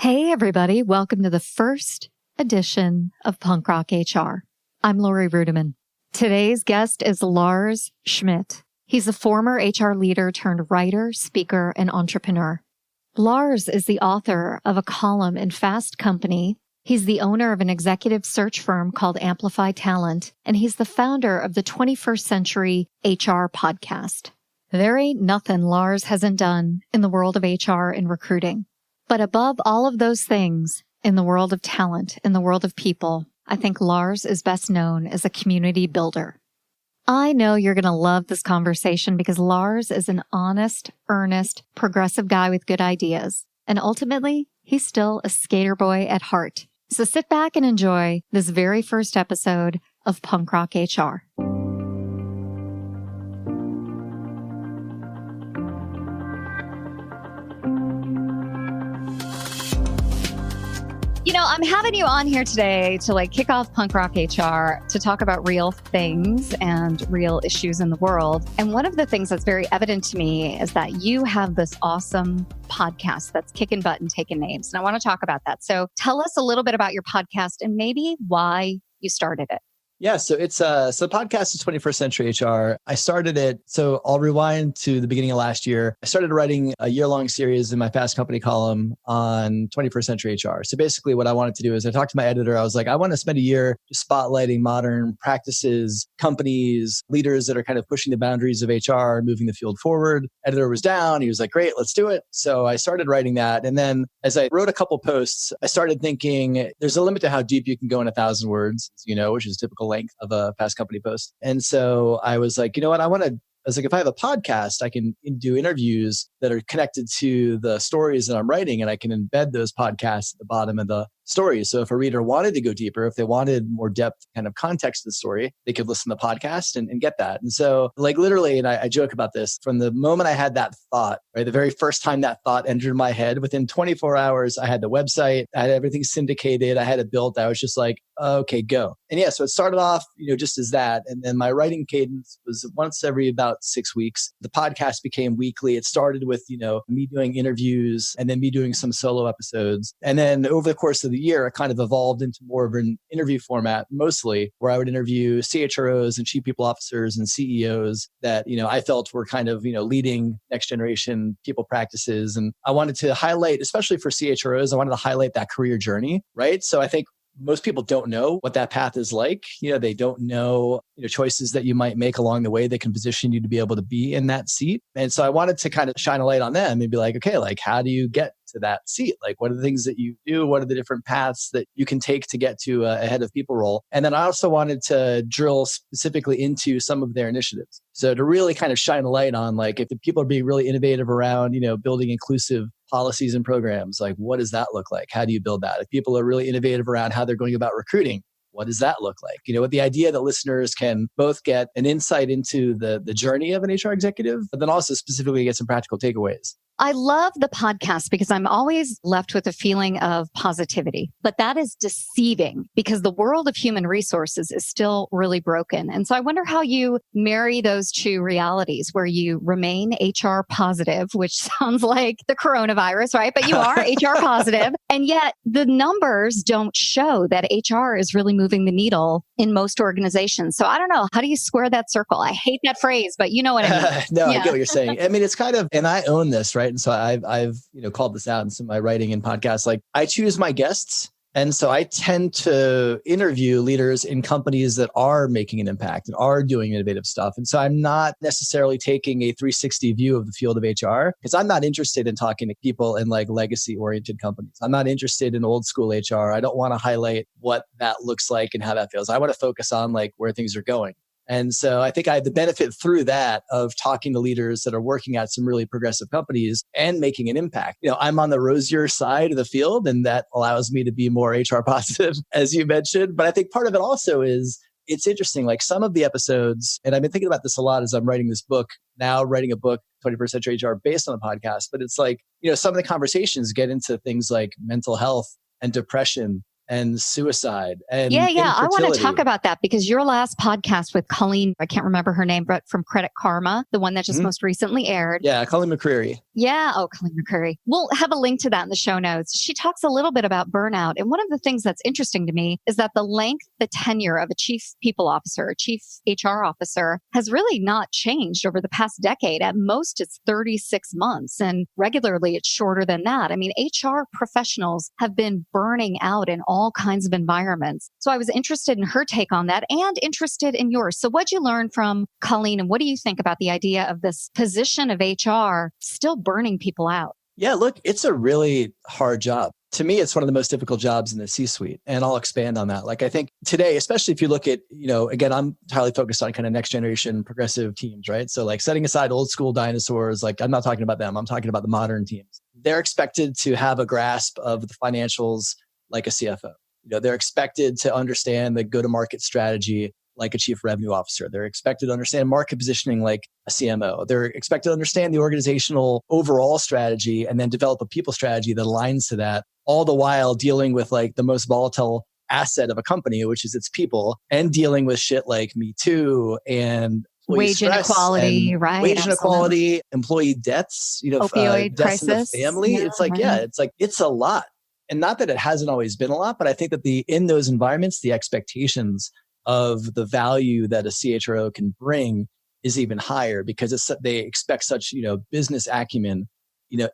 Hey, everybody. Welcome to the first edition of Punk Rock HR. I'm Lori Rudiman. Today's guest is Lars Schmidt. He's a former HR leader turned writer, speaker, and entrepreneur. Lars is the author of a column in Fast Company. He's the owner of an executive search firm called Amplify Talent, and he's the founder of the 21st Century HR podcast. There ain't nothing Lars hasn't done in the world of HR and recruiting. But above all of those things, in the world of talent, in the world of people, I think Lars is best known as a community builder. I know you're going to love this conversation because Lars is an honest, earnest, progressive guy with good ideas. And ultimately, he's still a skater boy at heart. So sit back and enjoy this very first episode of Punk Rock HR. You know, I'm having you on here today to kick off Punk Rock HR to talk about real things and real issues in the world. And one of the things that's very evident to me is that you have this awesome podcast that's kicking butt and taking names. And I want to talk about that. So tell us a little bit about your podcast and maybe why you started it. Yeah, so the podcast is 21st Century HR. I started it, so I'll rewind to the beginning of last year. I started writing a year-long series in my Fast Company column on 21st Century HR. So basically what I wanted to do is I talked to my editor. I was like, I want to spend a year just spotlighting modern practices, companies, leaders that are kind of pushing the boundaries of HR and moving the field forward. Editor was down. He was like, great, let's do it. So I started writing that. And then as I wrote a couple posts, I started thinking there's a limit to how deep you can go in 1,000 words, which is typical length of a Fast Company post. And so I was like, you know what? I was like, if I have a podcast, I can do interviews that are connected to the stories that I'm writing, and I can embed those podcasts at the bottom of the story. So if a reader wanted to go deeper, if they wanted more depth kind of context to the story, they could listen to the podcast and get that. And so literally, and I joke about this, from the moment I had that thought, right, the very first time that thought entered my head, within 24 hours, I had the website, I had everything syndicated, I had it built. I was just like, okay, go. And yeah, so it started off, just as that. And then my writing cadence was once every about 6 weeks. The podcast became weekly. It started with, me doing interviews and then me doing some solo episodes. And then over the course of the year, it kind of evolved into more of an interview format, mostly where I would interview CHROs and chief people officers and CEOs that, I felt were kind of, leading next generation people practices. And I wanted to highlight, especially for CHROs, I wanted to highlight that career journey, right? So I think most people don't know what that path is like. They don't know, choices that you might make along the way that can position you to be able to be in that seat. And so I wanted to kind of shine a light on them and be like, okay, how do you get to that seat? What are the things that you do? What are the different paths that you can take to get to a head of people role? And then I also wanted to drill specifically into some of their initiatives. So to really kind of shine a light on, if the people are being really innovative around, building inclusive policies and programs, what does that look like? How do you build that? If people are really innovative around how they're going about recruiting, what does that look like? With the idea that listeners can both get an insight into the journey of an HR executive, but then also specifically get some practical takeaways. I love the podcast because I'm always left with a feeling of positivity, but that is deceiving because the world of human resources is still really broken. And so I wonder how you marry those two realities where you remain HR positive, which sounds like the coronavirus, right? But you are HR positive, and yet the numbers don't show that HR is really moving the needle in most organizations. So I don't know. How do you square that circle? I hate that phrase, but you know what I mean. No, yeah. I get what you're saying. I mean, it's kind of, and I own this, right? And so I've called this out in some of my writing and podcasts. I choose my guests. And so I tend to interview leaders in companies that are making an impact and are doing innovative stuff. And so I'm not necessarily taking a 360 view of the field of HR because I'm not interested in talking to people in legacy oriented companies. I'm not interested in old school HR. I don't want to highlight what that looks like and how that feels. I want to focus on where things are going. And so I think I have the benefit through that of talking to leaders that are working at some really progressive companies and making an impact. I'm on the rosier side of the field, and that allows me to be more HR positive, as you mentioned. But I think part of it also is it's interesting, some of the episodes, and I've been thinking about this a lot as I'm writing this book, now writing a book, 21st Century HR, based on the podcast. But it's some of the conversations get into things like mental health and depression and suicide and infertility. I want to talk about that because your last podcast with Colleen, I can't remember her name, but from Credit Karma, the one that just most recently aired. Yeah, Colleen McCreary. Yeah. Oh, Colleen McCurry. We'll have a link to that in the show notes. She talks a little bit about burnout. And one of the things that's interesting to me is that the tenure of a chief people officer, a chief HR officer has really not changed over the past decade. At most, it's 36 months. And regularly, it's shorter than that. I mean, HR professionals have been burning out in all kinds of environments. So I was interested in her take on that and interested in yours. So what'd you learn from Colleen? And what do you think about the idea of this position of HR still burning people out? Yeah, look, it's a really hard job. To me, it's one of the most difficult jobs in the C-suite. And I'll expand on that. Like, I think today, especially if you look at, again, I'm entirely focused on kind of next generation progressive teams, right? So like setting aside old school dinosaurs, like I'm not talking about them. I'm talking about the modern teams. They're expected to have a grasp of the financials like a CFO. They're expected to understand the go-to-market strategy like a chief revenue officer. They're expected to understand market positioning like a CMO. They're expected to understand the organizational overall strategy and then develop a people strategy that aligns to that, all the while dealing with like the most volatile asset of a company, which is its people, and dealing with shit like Me Too and wage inequality, right? Wage inequality, employee deaths, opioid deaths crisis. in the family. Yeah, it's a lot. And not that it hasn't always been a lot, but I think that in those environments, the expectations of the value that a CHRO can bring is even higher because they expect such, business acumen,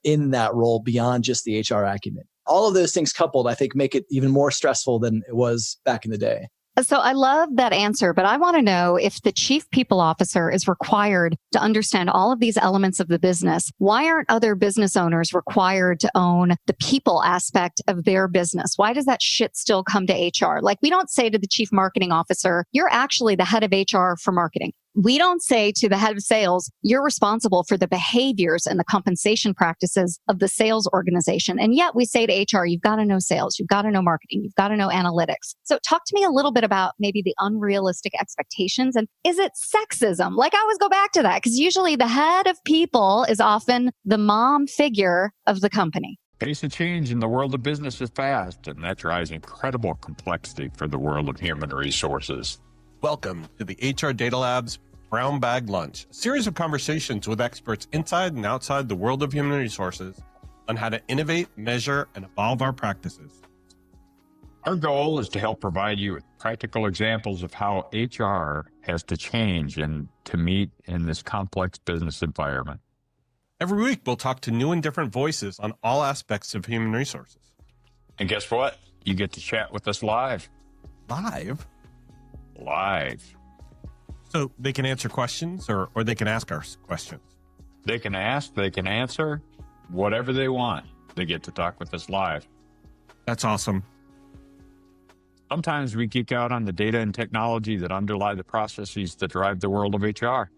in that role beyond just the HR acumen. All of those things coupled, I think, make it even more stressful than it was back in the day. So I love that answer, but I want to know if the chief people officer is required to understand all of these elements of the business. Why aren't other business owners required to own the people aspect of their business? Why does that shit still come to HR? Like, we don't say to the chief marketing officer, you're actually the head of HR for marketing. We don't say to the head of sales, you're responsible for the behaviors and the compensation practices of the sales organization. And yet we say to HR, you've got to know sales, you've got to know marketing, you've got to know analytics. So talk to me a little bit about maybe the unrealistic expectations. And is it sexism? Like, I always go back to that because usually the head of people is often the mom figure of the company. Pace of change in the world of business is fast, and that drives incredible complexity for the world of human resources. Welcome to the HR Data Lab's Brown Bag Lunch, a series of conversations with experts inside and outside the world of human resources on how to innovate, measure, and evolve our practices. Our goal is to help provide you with practical examples of how HR has to change and to meet in this complex business environment. Every week, we'll talk to new and different voices on all aspects of human resources. And guess what? You get to chat with us live. Live? So they can answer questions or they can ask us questions. They can ask, they can answer, whatever they want. They get to talk with us live. That's awesome. Sometimes we geek out on the data and technology that underlie the processes that drive the world of HR.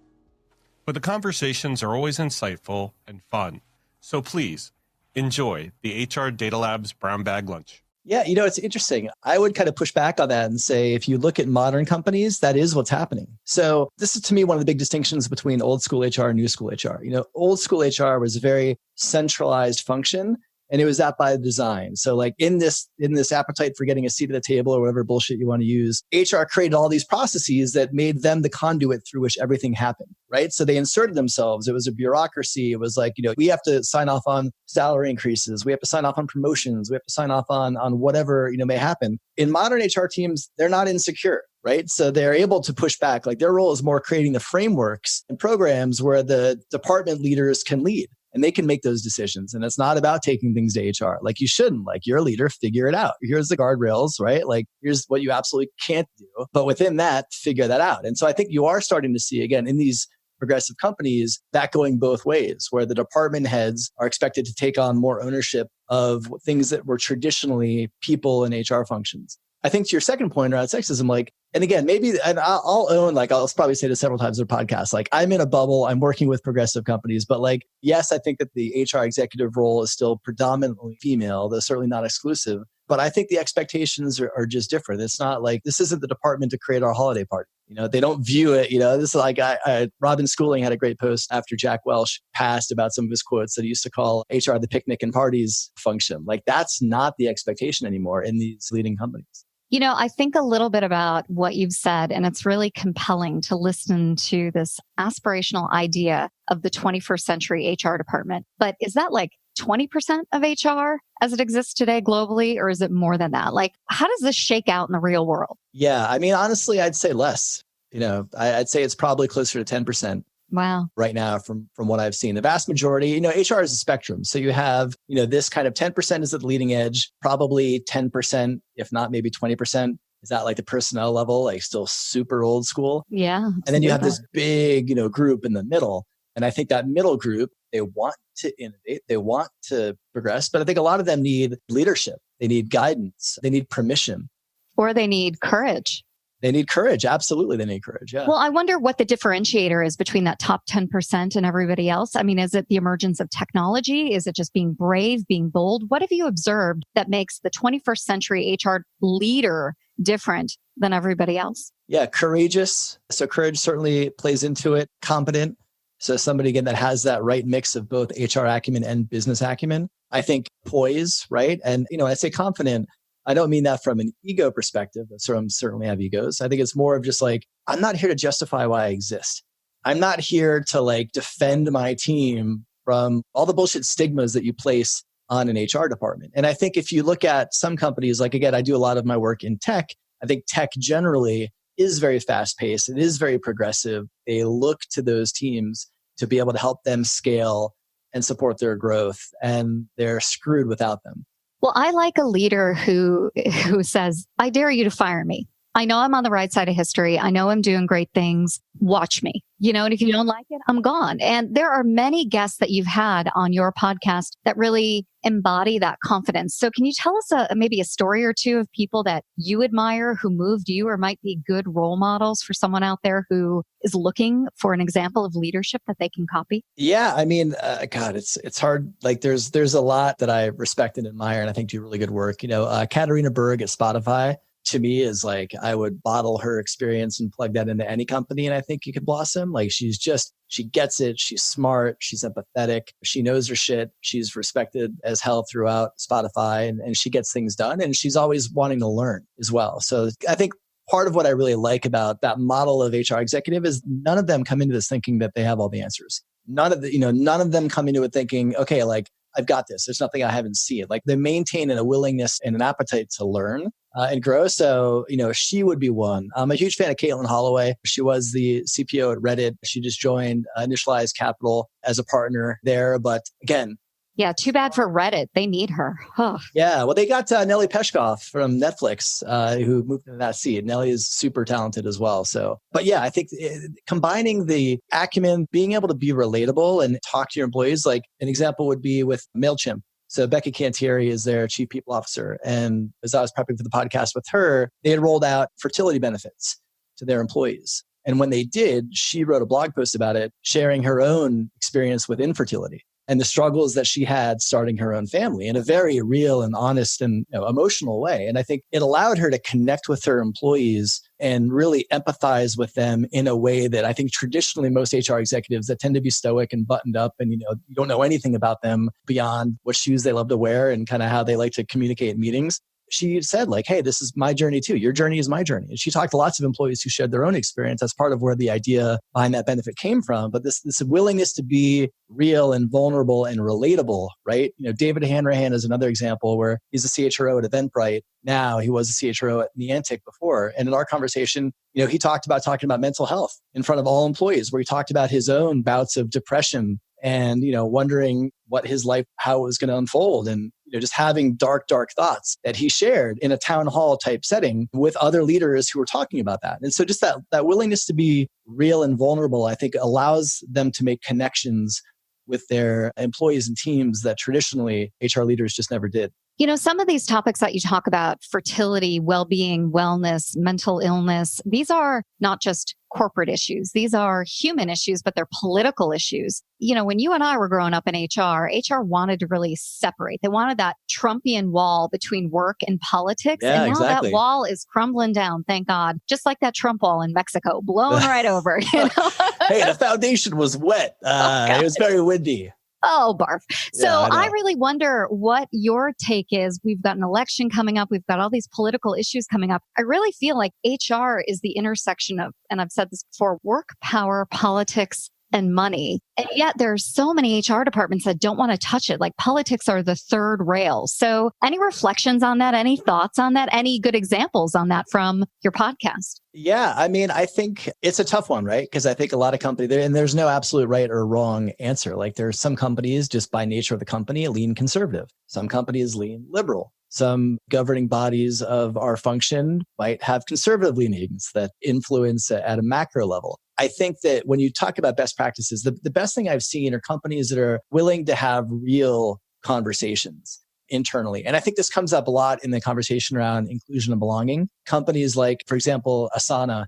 But the conversations are always insightful and fun. So please enjoy the HR Data Lab's Brown Bag Lunch. Yeah, it's interesting. I would kind of push back on that and say, if you look at modern companies, that is what's happening. So this is, to me, one of the big distinctions between old school HR and new school HR. Old school HR was a very centralized function, and it was that by design. So like in this appetite for getting a seat at the table or whatever bullshit you want to use, HR created all these processes that made them the conduit through which everything happened, right? So they inserted themselves. It was a bureaucracy. It was like, we have to sign off on salary increases. We have to sign off on promotions. We have to sign off on whatever, may happen. In modern HR teams, they're not insecure, right? So they're able to push back. Like, their role is more creating the frameworks and programs where the department leaders can lead. And they can make those decisions. And it's not about taking things to HR. Like, you shouldn't. Like, you're a leader, figure it out. Here's the guardrails, right? Like, here's what you absolutely can't do. But within that, figure that out. And so I think you are starting to see, again, in these progressive companies, that going both ways, where the department heads are expected to take on more ownership of things that were traditionally people and HR functions. I think to your second point around sexism, like, and again, maybe, and I'll own, like, I'll probably say this several times in the podcast, like, I'm in a bubble, I'm working with progressive companies, but like, yes, I think that the HR executive role is still predominantly female, though certainly not exclusive. But I think the expectations are just different. It's not like, this isn't the department to create our holiday party. They don't view it, this is like, Robin Schooling had a great post after Jack Welch passed about some of his quotes that he used to call HR the picnic and parties function. Like, that's not the expectation anymore in these leading companies. I think a little bit about what you've said, and it's really compelling to listen to this aspirational idea of the 21st century HR department. But is that like 20% of HR as it exists today globally, or is it more than that? Like, how does this shake out in the real world? Yeah. I mean, honestly, I'd say less. I'd say it's probably closer to 10%. Wow. Right now from what I've seen. The vast majority, HR is a spectrum. So you have, this kind of 10% is at the leading edge, probably 10%, if not maybe 20%. Is that like the personnel level, like still super old school? Yeah. And then you have this big, group in the middle. And I think that middle group, they want to innovate, they want to progress, but I think a lot of them need leadership. They need guidance. They need permission. Or they need courage. They need courage. Absolutely. They need courage. Yeah. Well, I wonder what the differentiator is between that top 10% and everybody else. I mean, is it the emergence of technology? Is it just being brave, being bold? What have you observed that makes the 21st century HR leader different than everybody else? Yeah. Courageous. So courage certainly plays into it. Competent. So somebody, again, that has that right mix of both HR acumen and business acumen. I think poise, right? And, I say confident. I don't mean that from an ego perspective. Some certainly have egos. I think it's more of just like, I'm not here to justify why I exist. I'm not here to like defend my team from all the bullshit stigmas that you place on an HR department. And I think if you look at some companies, like again, I do a lot of my work in tech. I think tech generally is very fast paced. It is very progressive. They look to those teams to be able to help them scale and support their growth, and they're screwed without them. Well, I like a leader who says, I dare you to fire me. I know I'm on the right side of history. I know I'm doing great things. Watch me. And if you don't like it, I'm gone. And there are many guests that you've had on your podcast that really embody that confidence. So can you tell us maybe a story or two of people that you admire who moved you or might be good role models for someone out there who is looking for an example of leadership that they can copy? Yeah. I mean, God, it's hard. Like there's a lot that I respect and admire and I think do really good work. Katarina Berg at Spotify, to me is like, I would bottle her experience and plug that into any company. And I think you could blossom. Like she gets it. She's smart. She's empathetic. She knows her shit. She's respected as hell throughout Spotify and she gets things done. And she's always wanting to learn as well. So I think part of what I really like about that model of HR executive is none of them come into this thinking that they have all the answers. None of them come into it thinking, okay, like I've got this. There's nothing I haven't seen. Like they maintain a willingness and an appetite to learn and grow. So, she would be one. I'm a huge fan of Caitlin Holloway. She was the CPO at Reddit. She just joined Initialized Capital as a partner there. But again, yeah, too bad for Reddit. They need her. Huh. Yeah, well, they got Nelly Peshkoff from Netflix, who moved into that seat. Nelly is super talented as well. So, but yeah, I think combining the acumen, being able to be relatable and talk to your employees, like an example would be with MailChimp. So Becky Cantieri is their chief people officer. And as I was prepping for the podcast with her, they had rolled out fertility benefits to their employees. And when they did, she wrote a blog post about it, sharing her own experience with infertility and the struggles that she had starting her own family in a very real and honest and emotional way. And I think it allowed her to connect with her employees and really empathize with them in a way that I think traditionally most HR executives that tend to be stoic and buttoned up and, you don't know anything about them beyond what shoes they love to wear and kind of how they like to communicate in meetings. She said like, hey, this is my journey too. Your journey is my journey. And she talked to lots of employees who shared their own experience. That's part of where the idea behind that benefit came from. But this willingness to be real and vulnerable and relatable, right? David Hanrahan is another example where he's a CHRO at Eventbrite. Now he was a CHRO at Niantic before. And in our conversation, he talking about mental health in front of all employees, where he talked about his own bouts of depression and, wondering what his life, how it was going to unfold. And, just having dark thoughts that he shared in a town hall type setting with other leaders who were talking about that. And so just that willingness to be real and vulnerable, I think allows them to make connections with their employees and teams that traditionally HR leaders just never did. Some of these topics that you talk about, fertility, well-being, wellness, mental illness, these are not just corporate issues. These are human issues, but they're political issues. When you and I were growing up in HR wanted to really separate. They wanted that Trumpian wall between work and politics. Yeah, and now exactly. That wall is crumbling down, thank God. Just like that Trump wall in Mexico, blown right over. Hey, the foundation was wet. It was very windy. Oh, barf. So Yeah, I I know. really wonder what your take is. We've got an election coming up. We've got all these political issues coming up. I really feel like HR is the intersection of, and I've said this before, work, power, politics, and money. And yet there are so many HR departments that don't want to touch it. Like politics are the third rail. So any reflections on that? Any thoughts on that? Any good examples on that from your podcast? Yeah, I mean, I think it's a tough one, right? Because I think a lot of companies, and there's no absolute right or wrong answer. Like there's some companies just by nature of the company lean conservative. Some companies lean liberal. Some governing bodies of our function might have conservative leanings that influence at a macro level. I think that when you talk about best practices, the best thing I've seen are companies that are willing to have real conversations internally. And I think this comes up a lot in the conversation around inclusion and belonging. Companies like, for example, Asana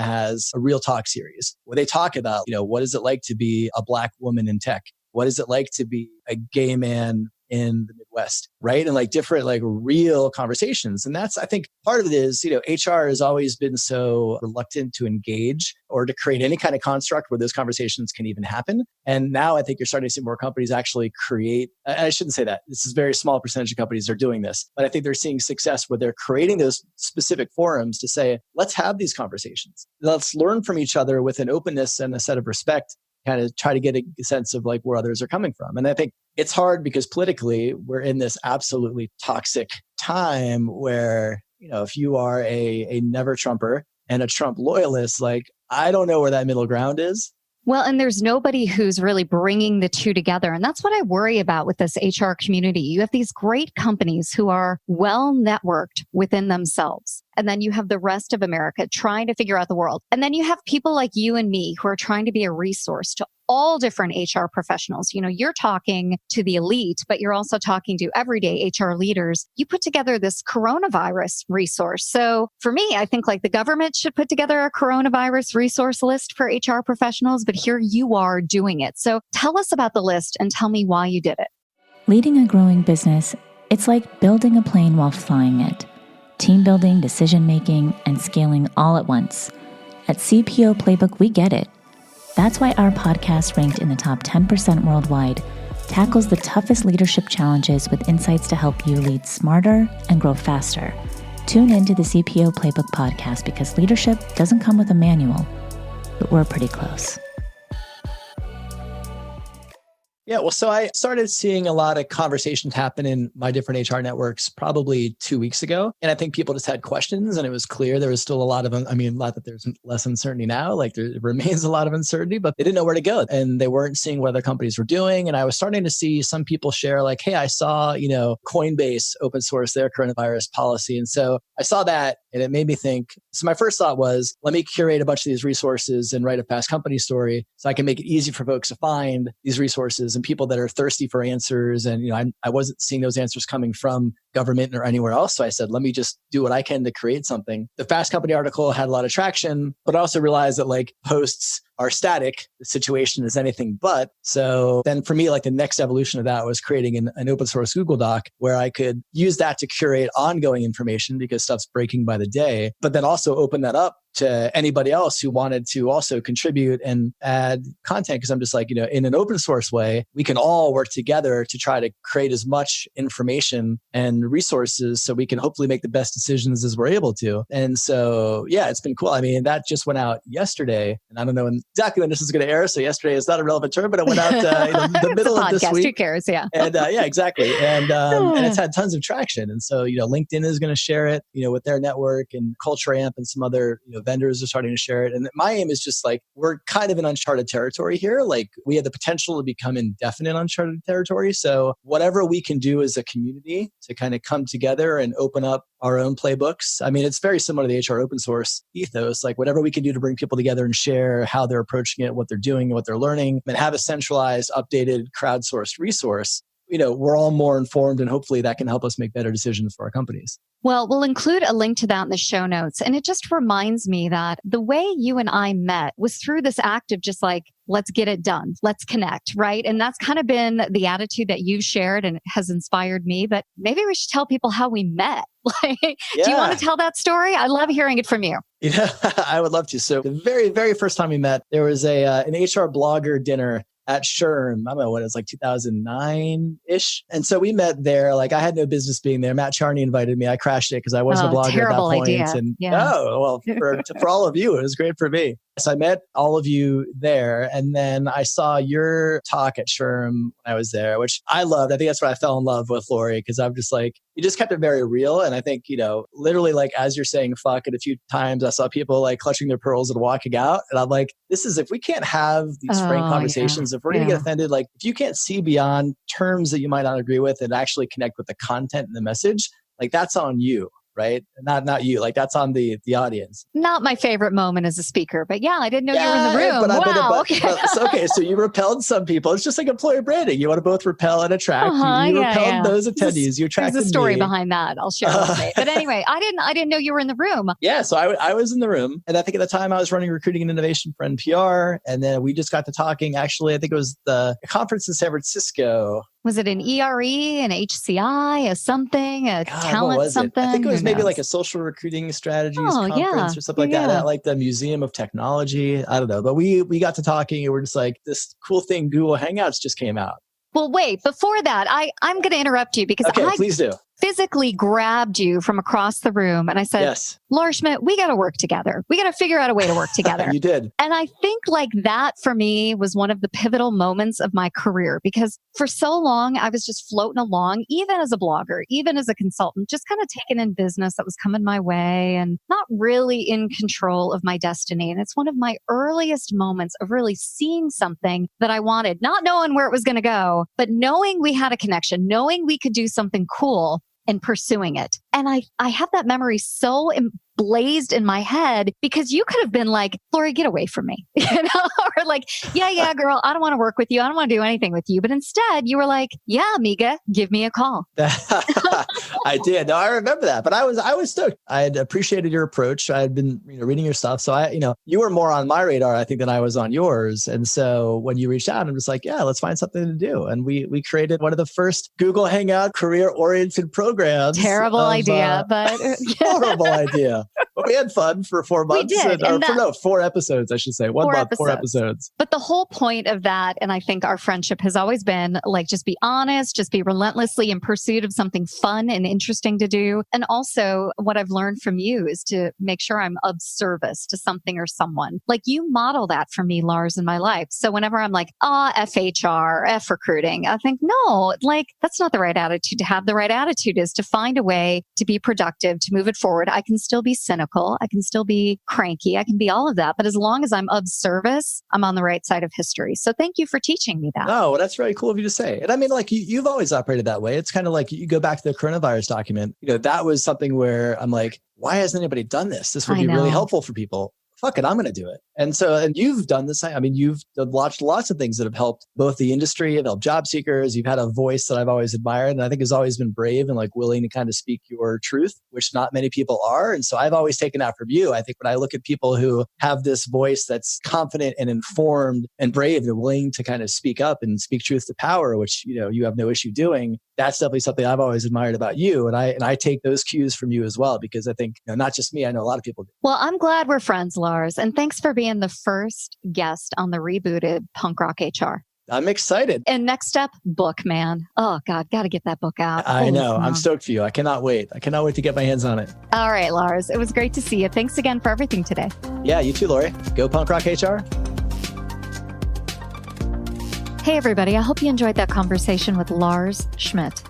has a real talk series where they talk about, what is it like to be a Black woman in tech? What is it like to be a gay man in the Midwest, right? And like different, like real conversations. And that's, I think part of it is, HR has always been so reluctant to engage or to create any kind of construct where those conversations can even happen. And now I think you're starting to see more companies actually create, and I shouldn't say that, this is a very small percentage of companies are doing this, but I think they're seeing success where they're creating those specific forums to say, let's have these conversations. Let's learn from each other with an openness and a set of respect, kind of try to get a sense of like where others are coming from. And I think it's hard because politically we're in this absolutely toxic time where, if you are a never Trumper and a Trump loyalist, like, I don't know where that middle ground is. Well, and there's nobody who's really bringing the two together. And that's what I worry about with this HR community. You have these great companies who are well networked within themselves. And then you have the rest of America trying to figure out the world. And then you have people like you and me who are trying to be a resource to all different HR professionals. You're talking to the elite, but you're also talking to everyday HR leaders. You put together this coronavirus resource. So for me, I think like the government should put together a coronavirus resource list for HR professionals, but here you are doing it. So tell us about the list and tell me why you did it. Leading a growing business, it's like building a plane while flying it. Team building, decision-making, and scaling all at once. At CPO Playbook, we get it. That's why our podcast, ranked in the top 10% worldwide, tackles the toughest leadership challenges with insights to help you lead smarter and grow faster. Tune into the CPO Playbook podcast because leadership doesn't come with a manual, but we're pretty close. Yeah, well, so I started seeing a lot of conversations happen in my different HR networks probably 2 weeks ago. And I think people just had questions and it was clear there was still a lot of, not that there's less uncertainty now, like there remains a lot of uncertainty, but they didn't know where to go and they weren't seeing what other companies were doing. And I was starting to see some people share like, hey, I saw, Coinbase open source their coronavirus policy. And so I saw that and it made me think. So my first thought was, let me curate a bunch of these resources and write a fast company story so I can make it easy for folks to find these resources and people that are thirsty for answers. And, I wasn't seeing those answers coming from government or anywhere else. So I said, let me just do what I can to create something. The Fast Company article had a lot of traction, but I also realized that like posts are static. The situation is anything but. So then for me, like the next evolution of that was creating an open source Google Doc where I could use that to curate ongoing information because stuff's breaking by the day, but then also open that up to anybody else who wanted to also contribute and add content. Because I'm just like, in an open source way, we can all work together to try to create as much information and resources so we can hopefully make the best decisions as we're able to. And so, yeah, it's been cool. That just went out yesterday and I don't know exactly when this is going to air. So yesterday is not a relevant term, but it went out the middle of this week. Who cares? Yeah. And yeah, exactly. And it's had tons of traction. And so, LinkedIn is going to share it, with their network, and Culture Amp and some other, vendors are starting to share it. And my aim is just like, we're kind of in uncharted territory here. Like we have the potential to become indefinite uncharted territory. So whatever we can do as a community to kind of come together and open up our own playbooks. It's very similar to the HR open source ethos, like whatever we can do to bring people together and share how they're approaching it, what they're doing, what they're learning, and have a centralized, updated, crowdsourced resource. We're all more informed and hopefully that can help us make better decisions for our companies. Well, we'll include a link to that in the show notes. And it just reminds me that the way you and I met was through this act of just like, let's get it done. Let's connect, right? And that's kind of been the attitude that you've shared and has inspired me. But maybe we should tell people how we met. Do you want to tell that story? I love hearing it from you. I would love to. So the very, very first time we met, there was an HR blogger dinner at SHRM. I don't know what it was, like 2009-ish. And so we met there. Like I had no business being there. Matt Charney invited me. I crashed it because I wasn't a blogger at that point. Idea. And yeah. For all of you, it was great for me. So I met all of you there. And then I saw your talk at SHRM when I was there, which I loved. I think that's where I fell in love with Lori, because I'm just like, you just kept it very real. And I think, literally like as you're saying fuck it a few times, I saw people like clutching their pearls and walking out. And I'm like, this is, if we can't have these frank conversations, if we're going to get offended, like if you can't see beyond terms that you might not agree with and actually connect with the content and the message, like that's on you. Right? Not you. Like that's on the audience. Not my favorite moment as a speaker, but yeah, I didn't know you were in the room. Okay. So you repelled some people. It's just like employer branding. You want to both repel and attract. You repelled those attendees. You attracted There's a story me. behind that. I'll share one day. But anyway, I didn't know you were in the room. Yeah. So I was in the room. And I think at the time I was running recruiting and innovation for NPR. And then we just got to talking. Actually, I think it was the conference in San Francisco. Was it an ERE, an HCI, a something, talent something? I think it was maybe like a social recruiting strategies conference or something like that at like the Museum of Technology. I don't know. But we got to talking and we're just like, this cool thing, Google Hangouts just came out. Well, wait, before that, I'm going to interrupt you because please do. Physically grabbed you from across the room and I said, yes. Lars Schmidt, we got to work together. We got to figure out a way to work together. You did. And I think like that for me was one of the pivotal moments of my career because for so long I was just floating along, even as a blogger, even as a consultant, just kind of taking in business that was coming my way and not really in control of my destiny. And it's one of my earliest moments of really seeing something that I wanted, not knowing where it was going to go, but knowing we had a connection, knowing we could do something cool and pursuing it. And I have that memory so blazed in my head because you could have been like, Lori, get away from me, or like, yeah, girl, I don't want to work with you. I don't want to do anything with you. But instead you were like, yeah, amiga, give me a call. I did. No, I remember that, but I was stoked. I had appreciated your approach. I had been reading your stuff. So you were more on my radar, I think, than I was on yours. And so when you reached out, I'm just like, yeah, let's find something to do. And we created one of the first Google Hangout career-oriented programs. Terrible idea, but horrible idea. But we had fun for 4 months. We did. 4 episodes, I should say. 1 month, 4 episodes. But the whole point of that, and I think our friendship has always been like, just be honest, just be relentlessly in pursuit of something fun and interesting to do. And also what I've learned from you is to make sure I'm of service to something or someone. Like you model that for me, Lars, in my life. So whenever I'm like, F HR, F recruiting, I think, no, like that's not the right attitude to have. The right attitude is to find a way to be productive, to move it forward. I can still be cynical. I can still be cranky. I can be all of that. But as long as I'm of service, I'm on the right side of history. So thank you for teaching me that. Oh, well, that's very cool of you to say. And I mean, like you've always operated that way. It's kind of like you go back to the coronavirus document. That was something where I'm like, why hasn't anybody done this? This would be really helpful for people. Fuck it, I'm going to do it. And you've done this. I mean, you've launched lots of things that have helped both the industry, have helped job seekers. You've had a voice that I've always admired and I think has always been brave and like willing to kind of speak your truth, which not many people are. And so I've always taken that from you. I think when I look at people who have this voice that's confident and informed and brave, they're willing to kind of speak up and speak truth to power, which, you have no issue doing. That's definitely something I've always admired about you. And I take those cues from you as well, because I think, not just me, I know a lot of people do. Well, I'm glad we're friends, Lars. And thanks for being the first guest on the rebooted Punk Rock HR. I'm excited. And next up, book, man. Oh God, got to get that book out. I know. I'm stoked for you. I cannot wait. I cannot wait to get my hands on it. All right, Lars. It was great to see you. Thanks again for everything today. Yeah, you too, Lori. Go Punk Rock HR. Hey, everybody. I hope you enjoyed that conversation with Lars Schmidt.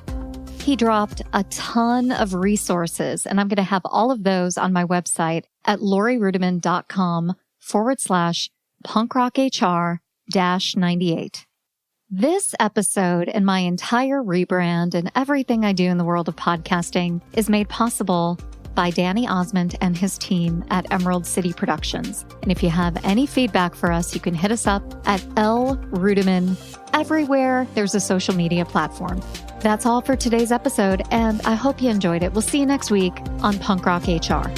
He dropped a ton of resources, and I'm going to have all of those on my website at lorirudiman.com/punkrocHR-98. This episode and my entire rebrand and everything I do in the world of podcasting is made possible by Danny Osmond and his team at Emerald City Productions. And if you have any feedback for us, you can hit us up at lrudiman everywhere there's a social media platform. That's all for today's episode, and I hope you enjoyed it. We'll see you next week on Punk Rock HR.